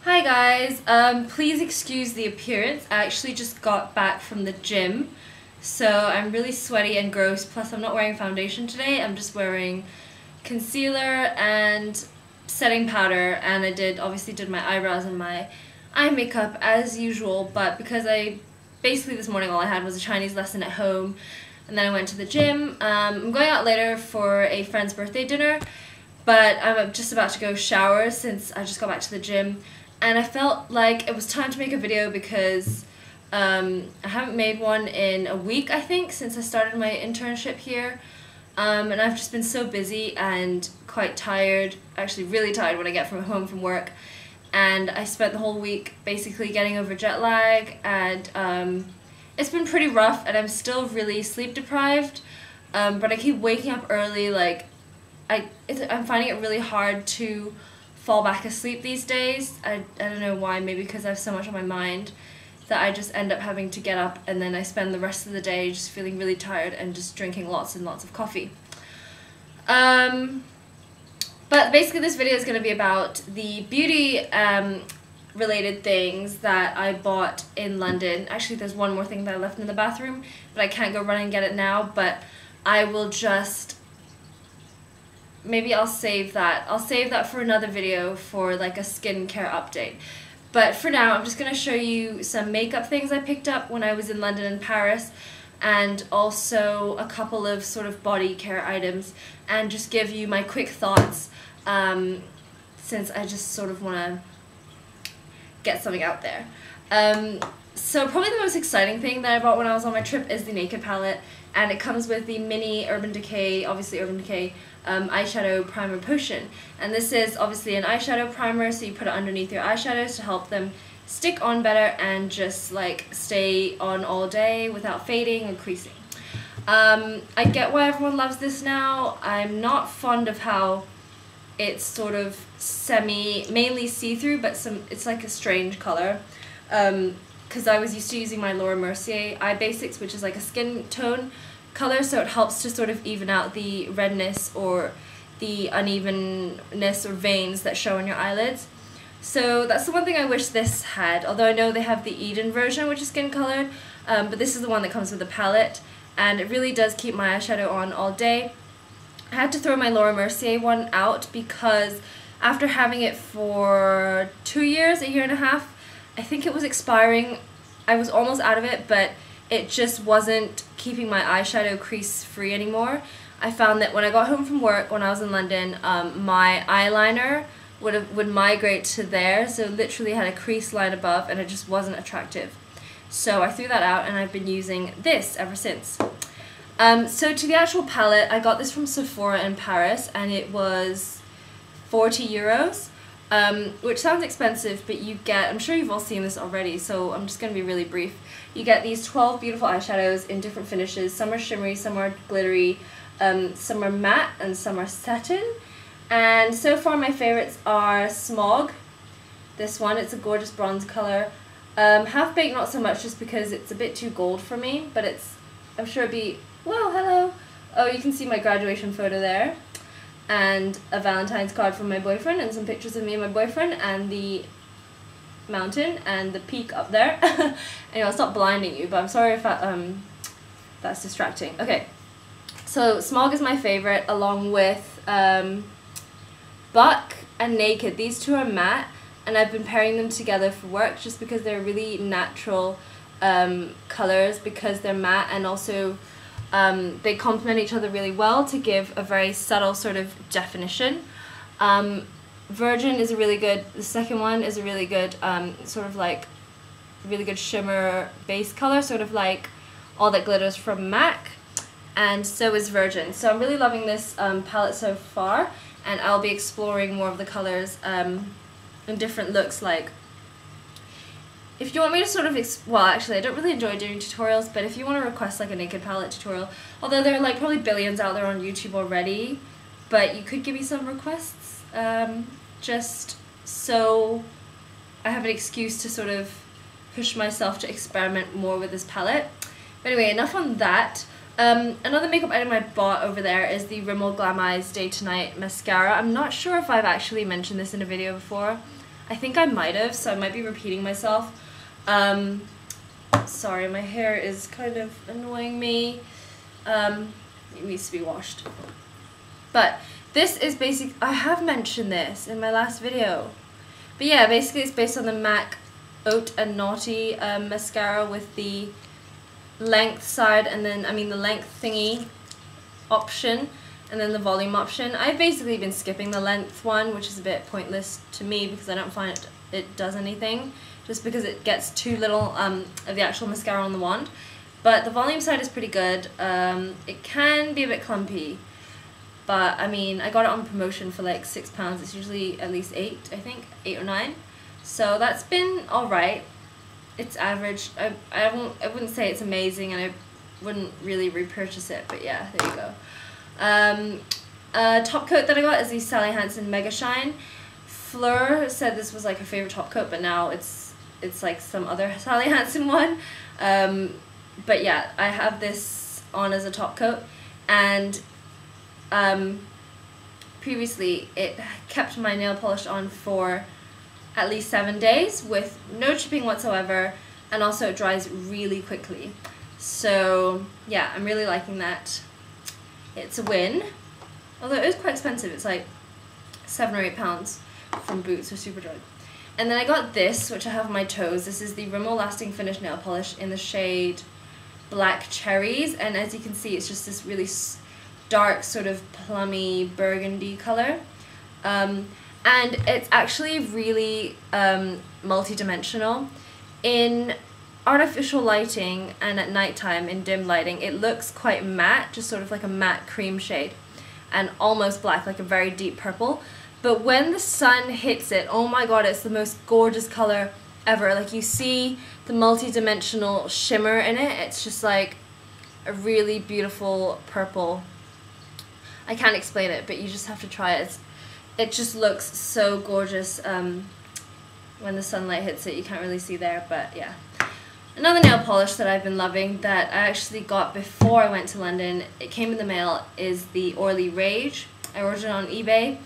Hi guys, please excuse the appearance. I actually just got back from the gym, so I'm really sweaty and gross, plus I'm not wearing foundation today. I'm just wearing concealer and setting powder, and I obviously did my eyebrows and my eye makeup as usual, but because basically this morning all I had was a Chinese lesson at home, and then I went to the gym. I'm going out later for a friend's birthday dinner, but I'm just about to go shower since I just got back to the gym. And I felt like it was time to make a video because I haven't made one in a week, I think, since I started my internship here. And I've just been so busy and quite tired, actually really tired when I get home from work. And I spent the whole week basically getting over jet lag, and it's been pretty rough, and I'm still really sleep deprived. But I keep waking up early. I'm finding it really hard to fall back asleep these days. I don't know why, maybe because I have so much on my mind that I just end up having to get up, and then I spend the rest of the day just feeling really tired and just drinking lots and lots of coffee. But basically this video is going to be about the beauty related things that I bought in London. Actually, there's one more thing that I left in the bathroom, but I can't go run and get it now, but I will just maybe I'll save that. I'll save that for another video for like a skincare update. But for now, I'm just going to show you some makeup things I picked up when I was in London and Paris, and also a couple of sort of body care items, and just give you my quick thoughts since I just sort of want to get something out there. So probably the most exciting thing that I bought when I was on my trip is the Naked palette, and it comes with the mini Urban Decay, obviously Urban Decay, eyeshadow primer potion. And this is obviously an eyeshadow primer, so you put it underneath your eyeshadows to help them stick on better and just like stay on all day without fading or creasing. I get why everyone loves this now. I'm not fond of how it's sort of mainly see-through, but it's like a strange color. Because I was used to using my Laura Mercier Eye Basics, which is like a skin tone color, so it helps to sort of even out the redness or the unevenness or veins that show on your eyelids. So that's the one thing I wish this had, although I know they have the Eden version, which is skin colored, but this is the one that comes with the palette, and it really does keep my eyeshadow on all day. I had to throw my Laura Mercier one out because after having it for 2 years, a year and a half, I think it was expiring. I was almost out of it, but it just wasn't keeping my eyeshadow crease free anymore. I found that when I got home from work when I was in London, my eyeliner would migrate to there, so literally had a crease line above, and it just wasn't attractive. So I threw that out, and I've been using this ever since. So to the actual palette, I got this from Sephora in Paris, and it was 40 euros. Which sounds expensive, but you get, I'm sure you've all seen this already, so I'm just going to be really brief. You get these 12 beautiful eyeshadows in different finishes. Some are shimmery, some are glittery, some are matte, and some are satin. And so far my favorites are Smog. This one, it's a gorgeous bronze color. Half Baked not so much, just because it's a bit too gold for me, but I'm sure it'd be, well, hello. Oh, you can see my graduation photo there. And a Valentine's card from my boyfriend, and some pictures of me and my boyfriend, and the mountain and the peak up there. Anyway, I'll stop blinding you, but I'm sorry if that's distracting. Okay, so Smog is my favorite, along with Buck and Naked. These two are matte, and I've been pairing them together for work just because they're really natural colors, because they're matte, and also they complement each other really well to give a very subtle sort of definition. Virgin is a really good, the second one is a really good sort of like really good shimmer base color, sort of like All That Glitters from MAC, and so is Virgin. So I'm really loving this palette so far, and I'll be exploring more of the colors in different looks. Like, if you want me to sort of, well, actually I don't really enjoy doing tutorials, but if you want to request like a Naked palette tutorial, although there are like probably billions out there on YouTube already, but you could give me some requests, just so I have an excuse to sort of push myself to experiment more with this palette. But anyway, enough on that. Another makeup item I bought over there is the Rimmel Glam Eyes Day to Night mascara. I'm not sure if I've actually mentioned this in a video before. I think I might have, so I might be repeating myself. Sorry, my hair is kind of annoying me. It needs to be washed. But this is basic. I have mentioned this in my last video. But yeah, basically it's based on the MAC Haute and Naughty mascara with the length side and then, the length thingy option and then the volume option. I've basically been skipping the length one, which is a bit pointless to me because I don't find it does anything, just because it gets too little of the actual mascara on the wand. But the volume side is pretty good. It can be a bit clumpy, but I got it on promotion for like £6. It's usually at least 8, I think, 8 or 9. So that's been alright. It's average. I wouldn't say it's amazing, and I wouldn't really repurchase it, but yeah, there you go. Top coat that I got is the Sally Hansen Mega Shine. Fleur said this was like her favorite top coat, but now it's like some other Sally Hansen one. But yeah, I have this on as a top coat, and previously it kept my nail polish on for at least 7 days with no chipping whatsoever, and also it dries really quickly. So yeah, I'm really liking that. It's a win, although it is quite expensive. It's like £7 or £8 from Boots or Superdrug. And then I got this, which I have on my toes. This is the Rimmel Lasting Finish Nail Polish in the shade Black Cherries, and as you can see, it's just this really dark sort of plummy burgundy color. And it's actually really multi-dimensional. In artificial lighting and at nighttime in dim lighting, it looks quite matte, just sort of like a matte cream shade, and almost black, like a very deep purple. But when the sun hits it, oh my god, it's the most gorgeous color ever. Like, you see the multi-dimensional shimmer in it. It's just like a really beautiful purple. I can't explain it, but you just have to try it. It just looks so gorgeous when the sunlight hits it. You can't really see there, but yeah. Another nail polish that I've been loving that I actually got before I went to London, it came in the mail, is the Orly Rage. I ordered it on eBay.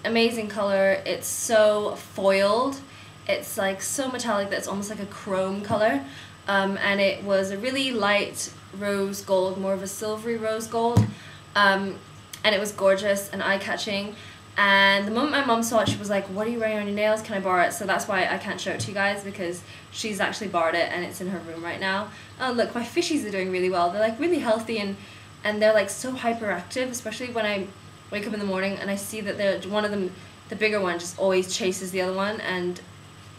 Amazing color. It's so foiled. It's like so metallic that it's almost like a chrome color. And it was a really light rose gold, more of a silvery rose gold. And it was gorgeous and eye-catching. And the moment my mom saw it, she was like, "What are you wearing on your nails? Can I borrow it?" So that's why I can't show it to you guys, because she's actually borrowed it and it's in her room right now. Oh look, my fishies are doing really well. They're like really healthy, and they're like so hyperactive, especially when I wake up in the morning and I see that one of them, the bigger one, just always chases the other one, and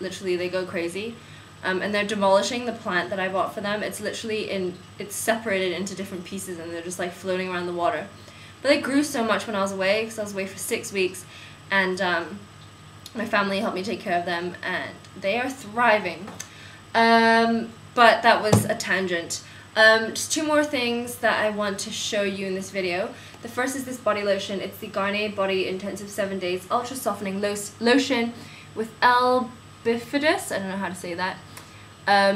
literally they go crazy. And they're demolishing the plant that I bought for them. It's literally it's separated into different pieces, and they're just like floating around the water. But they grew so much when I was away, because I was away for 6 weeks, and my family helped me take care of them, and they are thriving. But that was a tangent. Just 2 more things that I want to show you in this video. The first is this body lotion. It's the Garnier Body Intensive 7 Days Ultra Softening Lotion with L Bifidus, I don't know how to say that,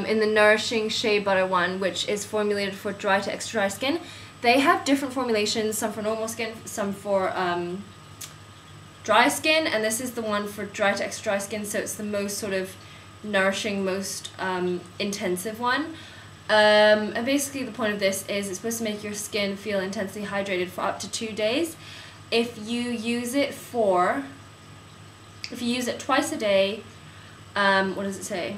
in the Nourishing Shea Butter one, which is formulated for dry to extra dry skin. They have different formulations, some for normal skin, some for dry skin, and this is the one for dry to extra dry skin, so it's the most sort of nourishing, most intensive one. And basically the point of this is it's supposed to make your skin feel intensely hydrated for up to 2 days. If you use it twice a day, what does it say?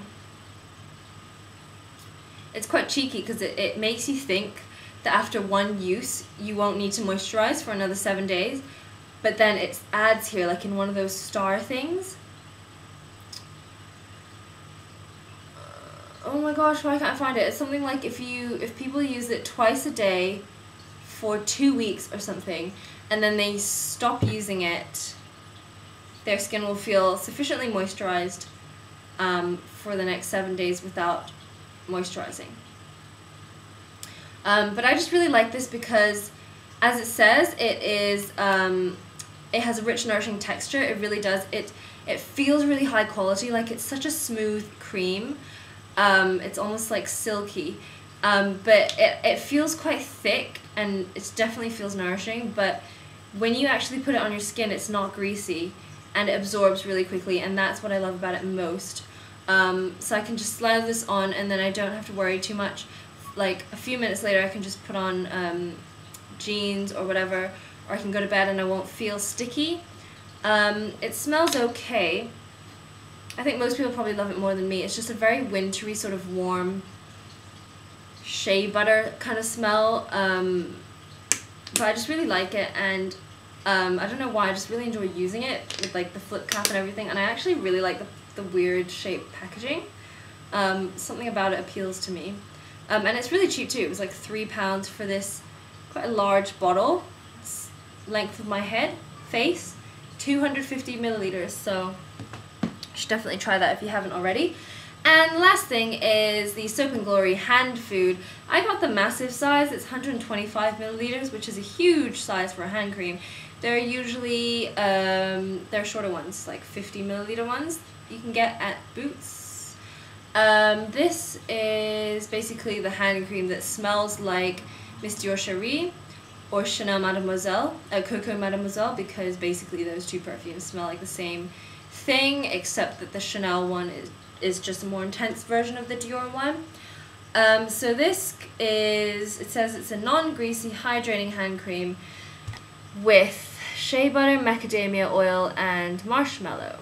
It's quite cheeky because it makes you think that after one use you won't need to moisturize for another 7 days, but then it adds here like in one of those star things. Oh my gosh, why can't I find it? It's something like if people use it twice a day for 2 weeks or something, and then they stop using it, their skin will feel sufficiently moisturized for the next 7 days without moisturizing. But I just really like this because, as it says, it has a rich, nourishing texture. It really does. It feels really high quality. Like, it's such a smooth cream. It's almost like silky, but it feels quite thick, and it definitely feels nourishing. But when you actually put it on your skin, it's not greasy. and it absorbs really quickly, and that's what I love about it most. So I can just slather this on, and then I don't have to worry too much. Like a few minutes later I can just put on jeans or whatever, or I can go to bed and I won't feel sticky. It smells okay. I think most people probably love it more than me. It's just a very wintry, sort of warm shea butter kind of smell, but I just really like it, and I don't know why, I just really enjoy using it with like the flip cap and everything, and I actually really like the weird shaped packaging. Something about it appeals to me, and it's really cheap too. It was like £3 for this quite a large bottle. It's length of my head, face, 250 milliliters, so you should definitely try that if you haven't already. And the last thing is the Soap and Glory hand food. I got the massive size. It's 125 milliliters, which is a huge size for a hand cream. They're usually, they're shorter ones, like 50 milliliter ones you can get at Boots. This is basically the hand cream that smells like Miss Dior Cherie or Chanel Mademoiselle, Coco Mademoiselle, because basically those two perfumes smell like the same thing, except that the Chanel one is just a more intense version of the Dior one. So this is, it says it's a non-greasy hydrating hand cream with shea butter, macadamia oil, and marshmallow.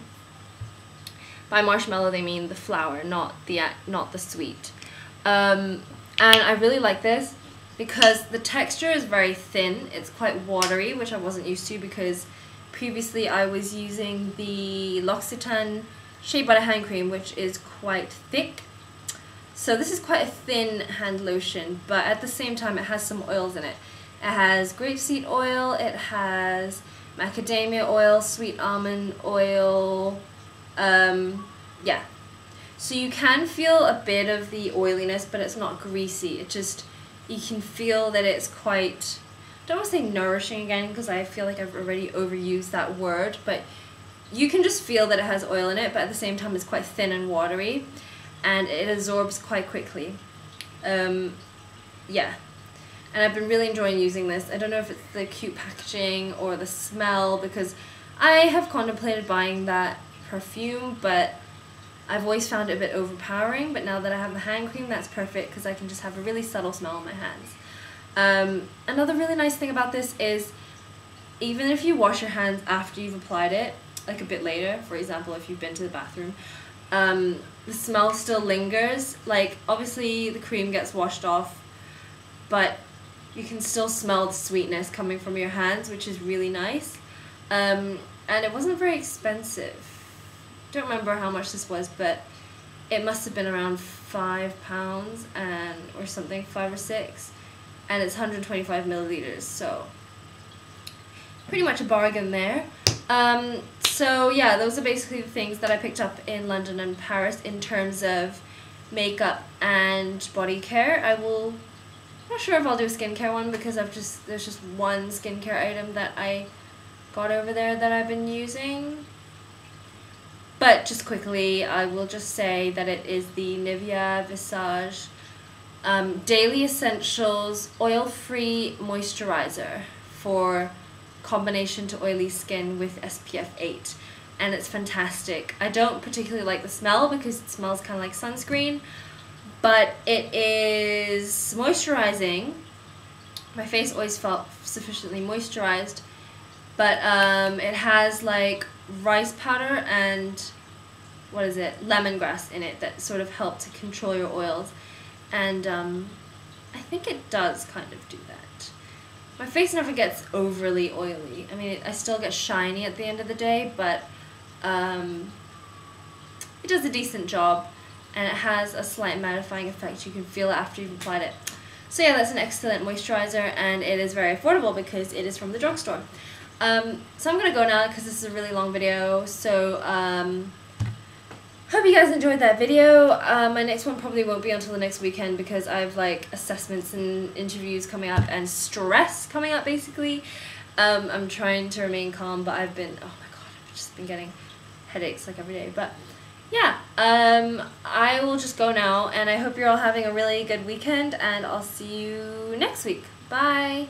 By marshmallow they mean the flour, not the sweet. And I really like this because the texture is very thin. It's quite watery, which I wasn't used to because previously I was using the L'Occitane shea butter hand cream, which is quite thick. So this is quite a thin hand lotion, but at the same time it has some oils in it. It has grapeseed oil, it has macadamia oil, sweet almond oil, yeah. So you can feel a bit of the oiliness, but it's not greasy. It just, you can feel that it's quite, I don't want to say nourishing again because I feel like I've already overused that word, but you can just feel that it has oil in it, but at the same time it's quite thin and watery, and it absorbs quite quickly. Yeah, and I've been really enjoying using this. I don't know if it's the cute packaging or the smell, because I have contemplated buying that perfume, but I've always found it a bit overpowering, but now that I have the hand cream, that's perfect because I can just have a really subtle smell on my hands. Another really nice thing about this is even if you wash your hands after you've applied it, like a bit later, for example if you've been to the bathroom, the smell still lingers. Like obviously the cream gets washed off, but you can still smell the sweetness coming from your hands, which is really nice. And it wasn't very expensive. Don't remember how much this was, but it must have been around £5 or something, 5 or 6, and it's 125 milliliters, so pretty much a bargain there. So yeah, those are basically the things that I picked up in London and Paris in terms of makeup and body care. I'm not sure if I'll do a skincare one because there's just one skincare item that I got over there that I've been using. But just quickly, I will just say that it is the Nivea Visage Daily Essentials Oil-Free Moisturizer for combination to oily skin with SPF 8. And it's fantastic. I don't particularly like the smell because it smells kind of like sunscreen, but it is moisturizing. My face always felt sufficiently moisturized, but it has like rice powder and lemongrass in it that sort of help to control your oils, and I think it does kind of do that. My face never gets overly oily. I mean, I still get shiny at the end of the day, but it does a decent job, and it has a slight mattifying effect. You can feel it after you've applied it. So yeah, that's an excellent moisturizer, and it is very affordable because it is from the drugstore. So I'm gonna go now because this is a really long video, so hope you guys enjoyed that video. My next one probably won't be until the next weekend because I have like assessments and interviews coming up and stress coming up basically. I'm trying to remain calm, but I've been, oh my god, I've just been getting headaches like every day. But yeah, I will just go now, and I hope you're all having a really good weekend, and I'll see you next week. Bye!